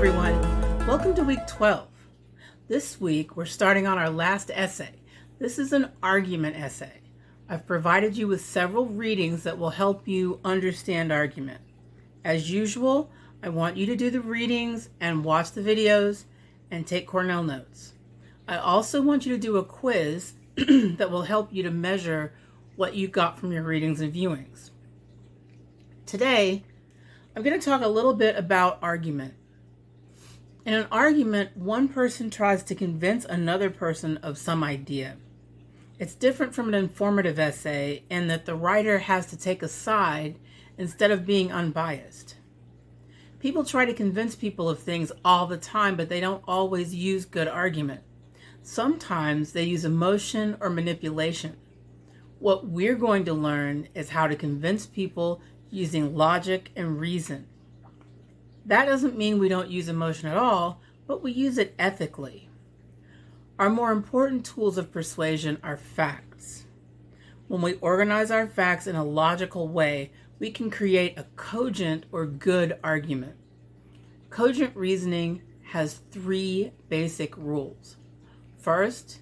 everyone. Welcome to week 12. This week we're starting on our last essay. This is an argument essay. I've provided you with several readings that will help you understand argument. As usual, I want you to do the readings and watch the videos and take Cornell notes. I also want you to do a quiz that will help you to measure what you got from your readings and viewings. Today, I'm going to talk a little bit about argument. In an argument, one person tries to convince another person of some idea. It's different from an informative essay in that the writer has to take a side instead of being unbiased. People try to convince people of things all the time, but they don't always use good argument. Sometimes they use emotion or manipulation. What we're going to learn is how to convince people using logic and reason. That doesn't mean we don't use emotion at all, but we use it ethically. Our more important tools of persuasion are facts. When we organize our facts in a logical way, we can create a cogent or good argument. Cogent reasoning has 3 basic rules. First,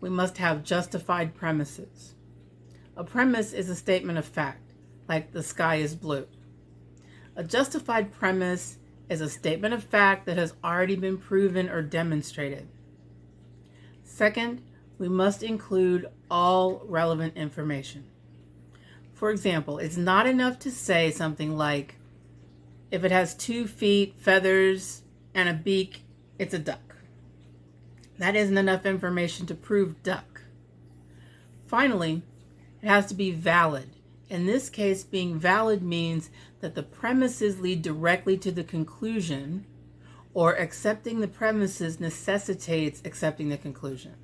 we must have justified premises. A premise is a statement of fact, like the sky is blue. A justified premise is a statement of fact that has already been proven or demonstrated. Second, we must include all relevant information. For example, it's not enough to say something like, if it has 2 feet, feathers, and a beak, it's a duck. That isn't enough information to prove duck. Finally, it has to be valid. In this case, being valid means that the premises lead directly to the conclusion, or accepting the premises necessitates accepting the conclusion.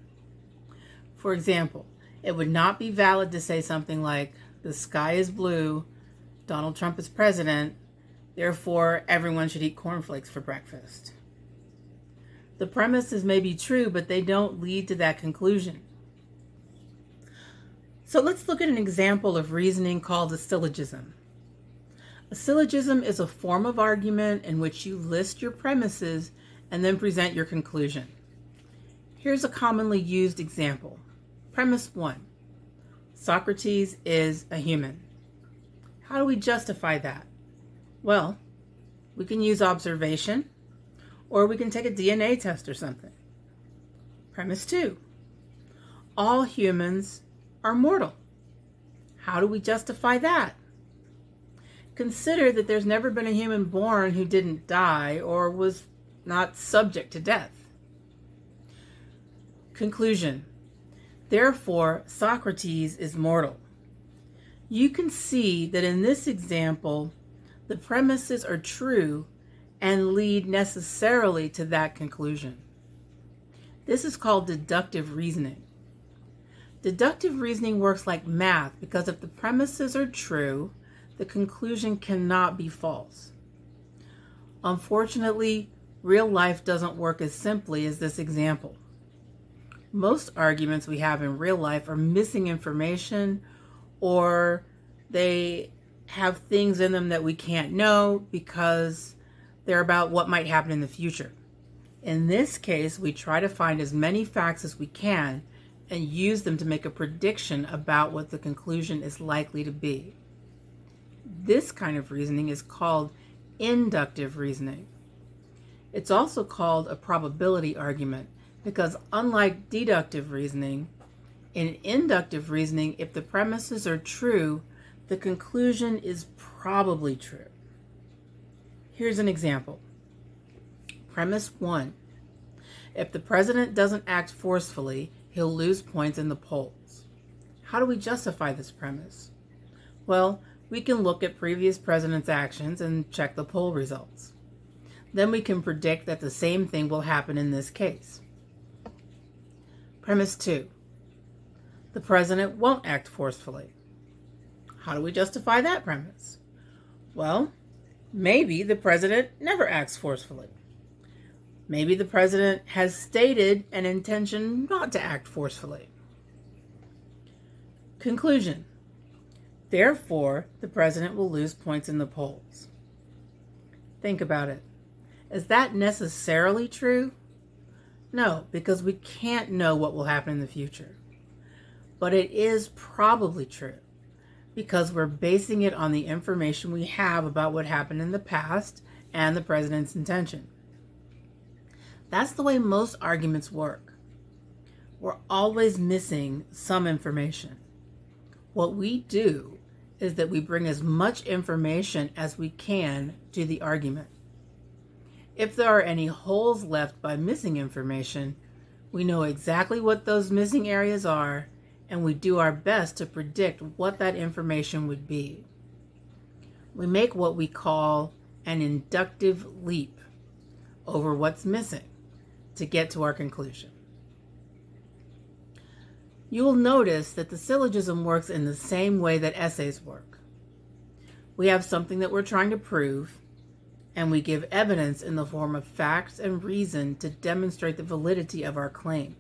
For example, it would not be valid to say something like, the sky is blue, Donald Trump is president, therefore everyone should eat cornflakes for breakfast. The premises may be true, but they don't lead to that conclusion. So let's look at an example of reasoning called a syllogism. A syllogism is a form of argument in which you list your premises and then present your conclusion. Here's a commonly used example. Premise 1. Socrates is a human. How do we justify that? Well, we can use observation, or we can take a DNA test or something. Premise 2. All humans are mortal. How do we justify that? Consider that there's never been a human born who didn't die or was not subject to death. Conclusion. Therefore, Socrates is mortal. You can see that in this example, the premises are true and lead necessarily to that conclusion. This is called deductive reasoning. Deductive reasoning works like math because if the premises are true, the conclusion cannot be false. Unfortunately, real life doesn't work as simply as this example. Most arguments we have in real life are missing information, or they have things in them that we can't know because they're about what might happen in the future. In this case, we try to find as many facts as we can and use them to make a prediction about what the conclusion is likely to be. This kind of reasoning is called inductive reasoning. It's also called a probability argument because unlike deductive reasoning, in inductive reasoning, if the premises are true, the conclusion is probably true. Here's an example. Premise 1. If the president doesn't act forcefully, he'll lose points in the polls. How do we justify this premise? Well, we can look at previous presidents' actions and check the poll results. Then we can predict that the same thing will happen in this case. Premise 2. The president won't act forcefully. How do we justify that premise? Well, maybe the president never acts forcefully. Maybe the president has stated an intention not to act forcefully. Conclusion. Therefore, the president will lose points in the polls. Think about it. Is that necessarily true? No, because we can't know what will happen in the future. But it is probably true because we're basing it on the information we have about what happened in the past and the president's intention. That's the way most arguments work. We're always missing some information. What we do is that we bring as much information as we can to the argument. If there are any holes left by missing information, we know exactly what those missing areas are, and we do our best to predict what that information would be. We make what we call an inductive leap over what's missing to get to our conclusion. You will notice that the syllogism works in the same way that essays work. We have something that we're trying to prove, and we give evidence in the form of facts and reason to demonstrate the validity of our claim.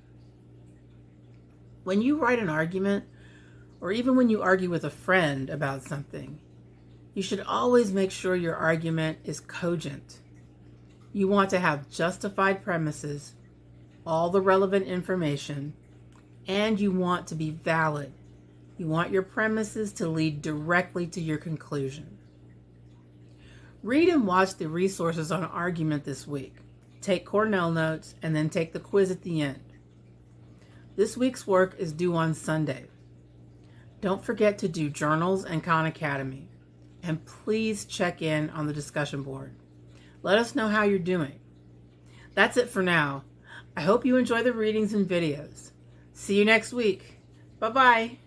When you write an argument, or even when you argue with a friend about something, you should always make sure your argument is cogent. You want to have justified premises, all the relevant information, and you want to be valid. You want your premises to lead directly to your conclusion. Read and watch the resources on argument this week. Take Cornell notes and then take the quiz at the end. This week's work is due on Sunday. Don't forget to do journals and Khan Academy. And please check in on the discussion board. Let us know how you're doing. That's it for now. I hope you enjoy the readings and videos. See you next week. Bye-bye.